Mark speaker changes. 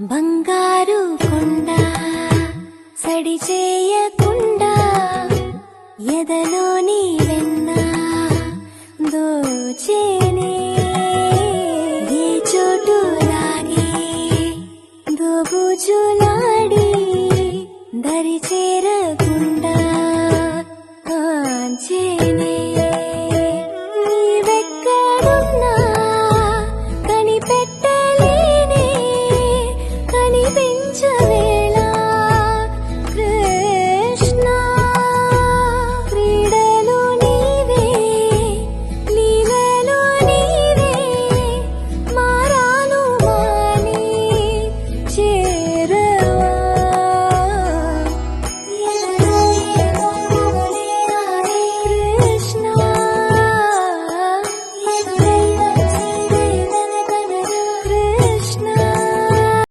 Speaker 1: బంగారు కొండ సడి చేయకుండా ఎదలోని వెన్న దోచేనే ఏ చోటు లాగే దోబుజులాడి దరి చేరకుండా కాంచేనే నీవెక్కడున్నా కనిపెట్టలేనే కనిపించవే